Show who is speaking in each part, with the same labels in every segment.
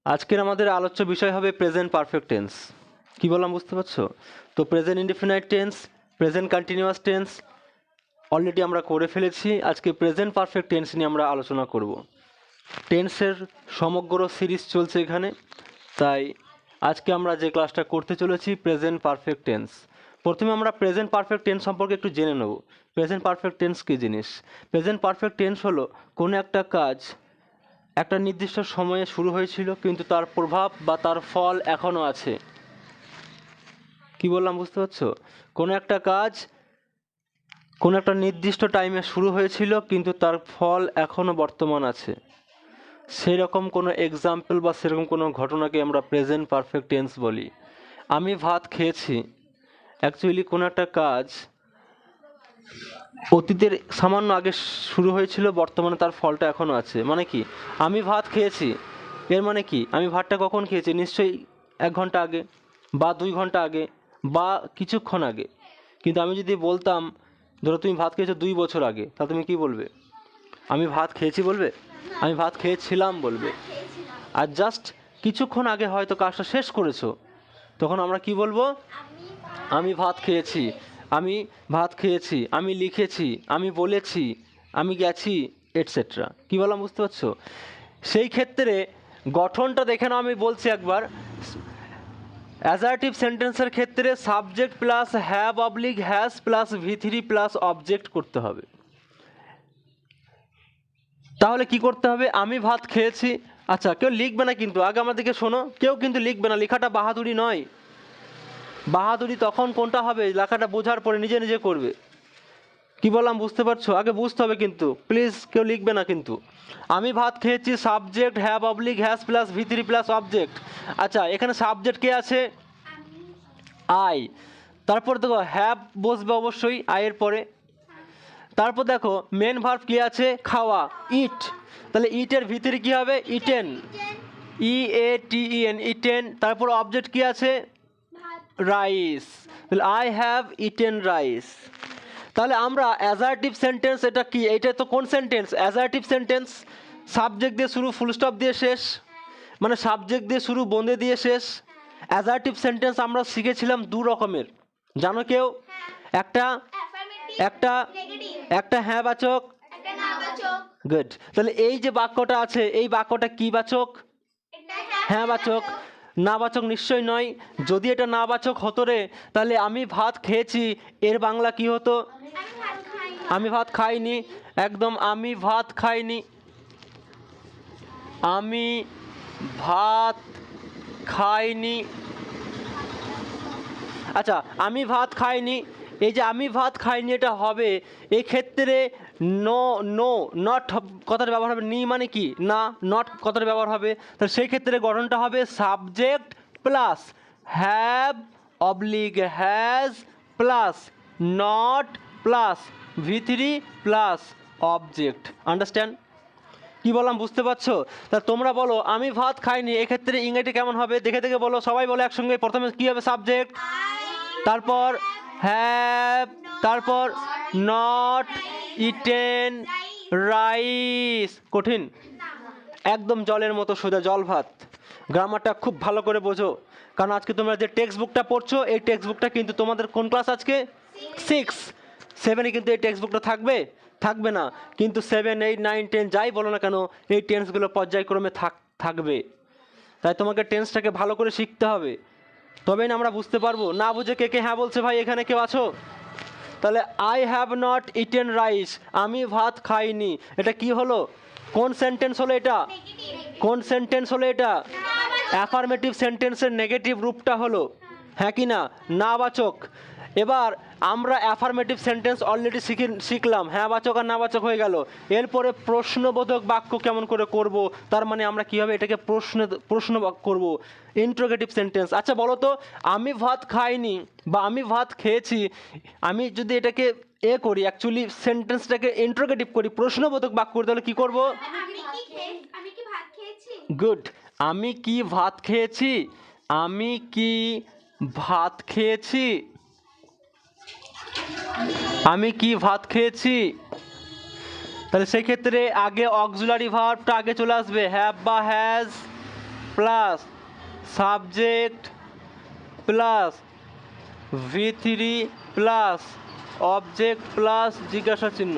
Speaker 1: আজকের আমাদের আলোচ্য বিষয় হবে প্রেজেন্ট পারফেক্ট টেন্স। কি বললাম বুঝতে পারছো? তো present indefinite tense, present continuous tense already আমরা করে ফেলেছি। আজকে প্রেজেন্ট পারফেক্ট টেন্স নিয়ে আমরা আলোচনা করব। টেন্সের সমগ্র সিরিজ চলছে এখানে, তাই আজকে আমরা যে ক্লাসটা করতে চলেছি প্রেজেন্ট পারফেক্ট টেন্স। প্রথমে আমরা প্রেজেন্ট পারফেক্ট টেন্স সম্পর্কে একটু জেনে নেব। প্রেজেন্ট পারফেক্ট টেন্স কী জিনিস? প্রেজেন্ট পারফেক্ট টেন্স হলো কোনো একটা কাজ একটা নির্দিষ্ট সময়ে শুরু হয়েছিল কিন্তু তার প্রভাব বা তার ফল এখনও আছে। কি বললাম বুঝতে পারছো? কোনো একটা কাজ কোনো একটা নির্দিষ্ট টাইমে শুরু হয়েছিল কিন্তু তার ফল এখনও বর্তমান আছে। সেরকম কোনো এক্সাম্পল বা সেরকম কোনো ঘটনাকে আমরা প্রেজেন্ট পারফেক্ট টেন্স বলি। আমি ভাত খেয়েছি, অ্যাকচুয়ালি কোনো একটা কাজ অতীতের সামান্য আগে শুরু হয়েছিল, বর্তমানে তার ফলটা এখনও আছে। মানে কি আমি ভাত খেয়েছি, এর মানে কি আমি ভাতটা কখন খেয়েছি? নিশ্চয়ই 1 ঘন্টা আগে বা 2 ঘন্টা আগে বা কিছুক্ষণ আগে। কিন্তু আমি যদি বলতাম ধরো তুমি ভাত খেয়েছো 2 বছর আগে, তা তুমি কি বলবে? আমি ভাত খেয়েছি বলবে? আমি ভাত খেয়েছিলাম বলবে। আর জাস্ট কিছুক্ষণ আগে হয়তো কাজটা শেষ করেছো, তখন আমরা কি বলবো? আমি ভাত খেয়েছি, আমি ভাত খেয়েছি, আমি লিখেছি, আমি বলেছি, আমি গেছি, এটসেট্রা। কী বললাম বুঝতে পারছো? সেই ক্ষেত্রে গঠনটা দেখে নাও, আমি বলছি একবার। অ্যাজারটিভ সেন্টেন্সের ক্ষেত্রে subject plus have oblique has plus V3 plus object করতে হবে। তাহলে কি করতে হবে? আমি ভাত খেয়েছি। আচ্ছা, কেউ লিখবে না কিন্তু, আগে আমাদেরকে শোনো, কেউ কিন্তু লিখবে না। লেখাটা বাহাদুরি নয়। বাহাদুরি তখন কোনটা হবে? লেখাটা বোঝার পরে নিজে নিজে করবে। কি বললাম বুঝতে পারছো? আগে বুঝতে হবে কিন্তু, প্লিজ কেউ লিখবে না কিন্তু। আমি ভাত খেয়েছি, subject have oblique has plus V3 plus object. আচ্ছা, এখানে সাবজেক্ট কে আছে? আই। তারপর দেখো হ্যাভ বসবে অবশ্যই আয়ের পরে। তারপর দেখো মেন ভার্ব কি আছে? খাওয়া, ইট। তাহলে ইটের ভিতরে কি হবে? Eaten, EATEN, eaten. তারপর অবজেক্ট কি আছে? রাইস। তাহলে আই হ্যাভ ইটেন রাইস। তাহলে আমরা অ্যাজারটিভ সেন্টেন্স, এটা কি? এটা তো কোন সেন্টেন্স? অ্যাজারটিভ সেন্টেন্স। সাবজেক্ট দিয়ে শুরু, ফুল স্টপ দিয়ে শেষ, মানে সাবজেক্ট দিয়ে শুরু, বন্ধে দিয়ে শেষ। অ্যাজারটিভ সেন্টেন্স আমরা শিখেছিলাম 2 রকমের, জানো কেউ? একটা একটা একটা হ্যাঁ বাচক। গুড। তাহলে এই যে বাক্যটা আছে, এই বাক্যটা কি বাচক? হ্যাঁ বাচক। না বাচক নিশ্চয় নয়। যদি এটা না বাচক হতো রে, তাহলে আমি ভাত খেয়েছি এর বাংলা কি হতো? আমি ভাত খাইনি। একদম, আমি ভাত খাইনি। আমি ভাত খাইনি। আচ্ছা, আমি ভাত খাইনি, এই যে আমি ভাত খাইনি এটা হবে এই ক্ষেত্রে নো নো নট কথাটা ব্যবহার হবে। নি মানে কি? না। নট কথাটা ব্যবহার হবে। তাহলে সেই ক্ষেত্রে গঠনটা হবে subject plus have oblique has plus not plus V3 plus object. Understand? কি বললাম বুঝতে পারছো? তা তোমরা বলো আমি ভাত খাইনি, এক্ষেত্রে ইংরেজি কেমন হবে? দেখে দেখে বলো, সবাই বলো একসঙ্গে। প্রথমে কি হবে? সাবজেক্ট, তারপর হ্যাভ, তারপর নট ইটেন রাইস। কঠিন? একদম জলের মতো সোজা, জল ভাত। গ্রামারটা খুব ভালো করে বোঝো, কারণ আজকে তোমরা যে টেক্সট বুকটা পড়ছো, এই টেক্সট বুকটা কিন্তু তোমাদের কোন ক্লাস আজকে? 6, 7-এ কিন্তু এই টেক্সট বুকটা থাকবে? থাকবে না। কিন্তু 7, 8, 9, 10 যাই বলো না কেন, এই টেন্সগুলো পর্যায়ক্রমে থাকবে। তাই তোমাকে টেন্সটাকে ভালো করে শিখতে হবে, তবেই না আমরা বুঝতে পারবো। না বুঝে কে কে হ্যাঁ বলছে ভাই? এখানে কেউ আছো? তাহলে I have not eaten rice, আমি ভাত খাইনি, এটা কি হলো? কোন সেন্টেন্স হলো এটা? কোন সেন্টেন্স হলো এটা? অ্যাফার্মেটিভ সেন্টেন্সের নেগেটিভ রূপটা হলো, হ্যাঁ কি না? না বাচক। এবার আমরা অ্যাফার্মেটিভ সেন্টেন্স অলরেডি শিখলাম, হ্যাঁ বাচক আর না বাচক হয়ে গেল। এরপরে প্রশ্নবোধক বাক্য কেমন করে করব? তার মানে আমরা কীভাবে এটাকে প্রশ্ন করব? Interrogative sentence. আচ্ছা বলো তো, আমি ভাত খাইনি বা আমি ভাত খেয়েছি, আমি যদি এটাকে করি, অ্যাকচুয়ালি সেন্টেন্সটাকে ইন্ট্রোগেটিভ করি, প্রশ্নবোধক বাক্য করি, তাহলে কী করব? গুড। আমি কি ভাত খেয়েছি? আমি কি ভাত খেয়েছি? আমি কি ভাত খেয়েছি? তাহলে সেই ক্ষেত্রে আগে অক্সিলারি ভার্বটা আগে চলে আসবে, হ্যাভ বা has. Plus subject plus V3 plus object plus জিজ্ঞাসা চিহ্ন।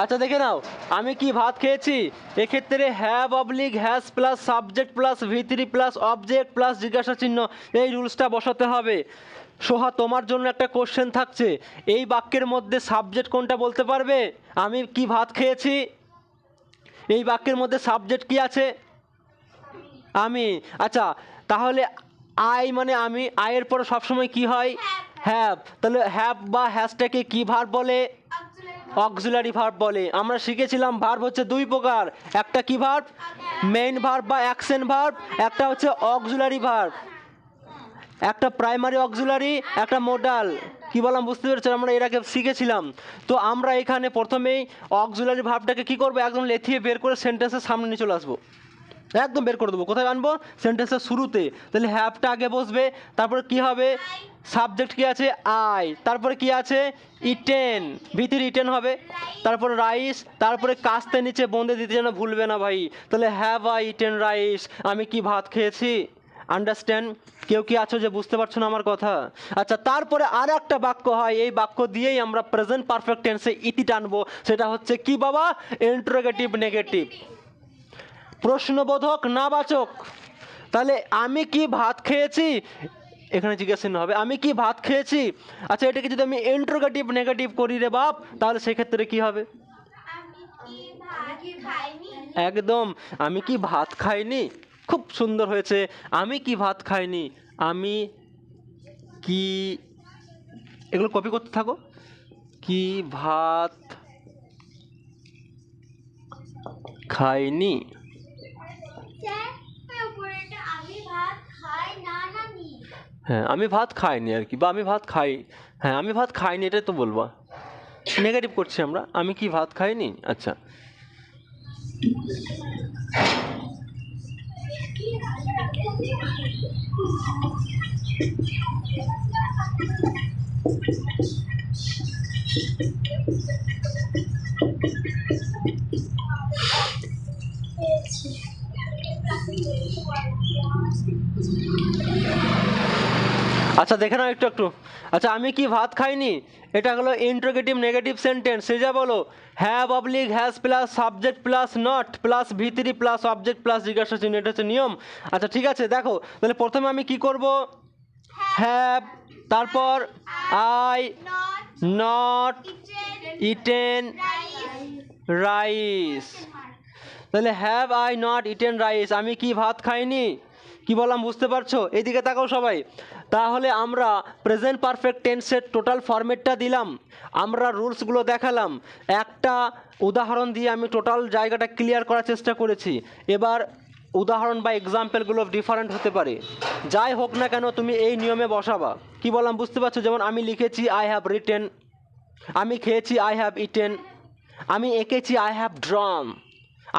Speaker 1: আচ্ছা দেখে নাও আমি কি ভাত খেয়েছি, এক্ষেত্রে have oblique has plus subject plus V3 plus object plus জিজ্ঞাসা চিহ্ন, এই রুলসটা বসাতে হবে। সোহা তোমার জন্য একটা কোশ্চেন থাকছে, এই বাক্যের মধ্যে সাবজেক্ট কোনটা বলতে পারবে? আমি কি ভাত খেয়েছি, এই বাক্যের মধ্যে সাবজেক্ট কি আছে? আমি। আচ্ছা তাহলে আই মানে আমি, আয়ের পরে সবসময় কি হয়? হ্যাভ। তাহলে হ্যাভ বা হ্যাজটাকে কি ভার্ব বলে? অক্সিলারি ভার্ব বলে। আমরা শিখেছিলাম ভার্ব হচ্ছে দুই প্রকার, একটা কি ভার্ব? মেইন ভার্ব বা অ্যাকশন ভার্ব, একটা হচ্ছে অক্সিলারি ভার্ব, একটা প্রাইমারি অক্সিলারি, একটা মোডাল। কি বললাম বুঝতে পেরেছো? আমরা এর আগে শিখেছিলাম। তো আমরা এখানে প্রথমেই অক্সিলারি ভার্বটাকে কি করবো, একদম লেথিয়ে বের করে সেন্টেন্সের সামনে নিয়ে চলে আসবো, একদম বের করে দেবো। কোথায় আনবো? সেন্টেন্সের শুরুতে। তাহলে হ্যাভটা আগে বসবে, তারপরে কি হবে? সাবজেক্ট কি আছে? আই। তারপরে কি আছে? ইটেন, ভিতরে ইটেন হবে। তারপরে রাইস, তারপরে কাস্তে নিচে বন্ধে দিতে যেন ভুলবে না ভাই। তাহলে হ্যাভ আই ইটেন রাইস, আমি কি ভাত খেয়েছি। আন্ডারস্ট্যান্ড? কেউ কি আছো যে বুঝতে পারছো না আমার কথা? আচ্ছা তারপরে আর একটা বাক্য হয়, এই বাক্য দিয়েই আমরা প্রেজেন্ট পারফেক্ট টেন্সে ইতি টানবো। সেটা হচ্ছে কি বাবা? ইন্টারোগেটিভ নেগেটিভ, প্রশ্নবোধক নাবাচক। তাহলে আমি কি ভাত খেয়েছি, এখানে জিজ্ঞাসা হবে আমি কি ভাত খেয়েছি। আচ্ছা এটাকে যদি আমি ইন্টারোগেটিভ নেগেটিভ করি রে বাপ, তাহলে সেক্ষেত্রে কি হবে? একদম, আমি কি ভাত খাইনি। খুব সুন্দর হয়েছে, আমি কি ভাত খাইনি, আমি কি, এগুলো কপি করতে থাকো, কি ভাত খাইনি। হ্যাঁ আমি ভাত খাইনি আর কি, বা আমি ভাত খাই, হ্যাঁ আমি ভাত খাইনি এটাই তো বলবো। নেগেটিভ করছি আমরা, আমি কি ভাত খাইনি। আচ্ছা আচ্ছা দেখে নাও একটু একটু। আচ্ছা আমি কি ভাত খাইনি, এটা হলো ইন্টারোগেটিভ নেগেটিভ সেন্টেন্স। সে যা বলো have oblique has plus subject plus not plus V3 plus object plus জিজ্ঞাসা চিহ্ন, এটা হচ্ছে নিয়ম। আচ্ছা ঠিক আছে দেখো, তাহলে প্রথমে আমি কি করব? হ্যাভ, তারপর আই নট ইটেন রাইস। তাহলে have I not eaten rice, আমি কি ভাত খাইনি। কি বললাম বুঝতে পারছো? এইদিকে তাকাও সবাই। তাহলে আমরা প্রেজেন্ট পারফেক্ট টেন্সের টোটাল ফরম্যাটটা দিলাম, আমরা রুলসগুলো দেখালাম, একটা উদাহরণ দিয়ে আমি টোটাল জায়গাটা ক্লিয়ার করার চেষ্টা করেছি। এবার উদাহরণ বা এক্সাম্পলগুলো ডিফারেন্ট হতে পারে, যাই হোক না কেন তুমি এই নিয়মে বসাবা। কি বললাম বুঝতে পারছো? যেমন আমি লিখেছি আই হ্যাভ রিটেন, আমি খেয়েছি আই হ্যাভ ইটেন, আমি এঁকেছি আই হ্যাভ ড্রন,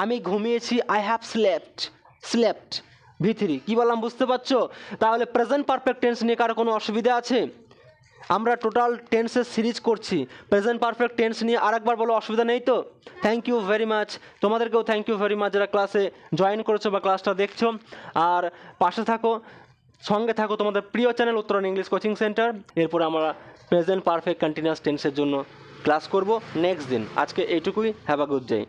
Speaker 1: আমি ঘুমিয়েছি আই হ্যাভ স্লেপ্ট V3। কি বললাম বুঝতে পারছো? তাহলে প্রেজেন্ট পারফেক্ট টেন্স নিয়ে কারো কোনো অসুবিধা আছে? আমরা টোটাল টেন্সের সিরিজ করছি, প্রেজেন্ট পারফেক্ট টেন্স নিয়ে আরেকবার বলো, অসুবিধা নেই তো? থ্যাংক ইউ ভেরি মাচ, তোমাদেরকেও থ্যাংক ইউ ভেরি মাচ যারা ক্লাসে জয়েন করেছো বা ক্লাসটা দেখছো। আর পাশে থাকো, সঙ্গে থাকো তোমাদের প্রিয় চ্যানেল উত্তরণ ইংলিশ কোচিং সেন্টার। এরপর আমরা প্রেজেন্ট পারফেক্ট কন্টিনিউয়াস টেন্সের জন্য ক্লাস করব নেক্সট দিন। আজকে এইটুকুই, হ্যাভ আ গুড ডে।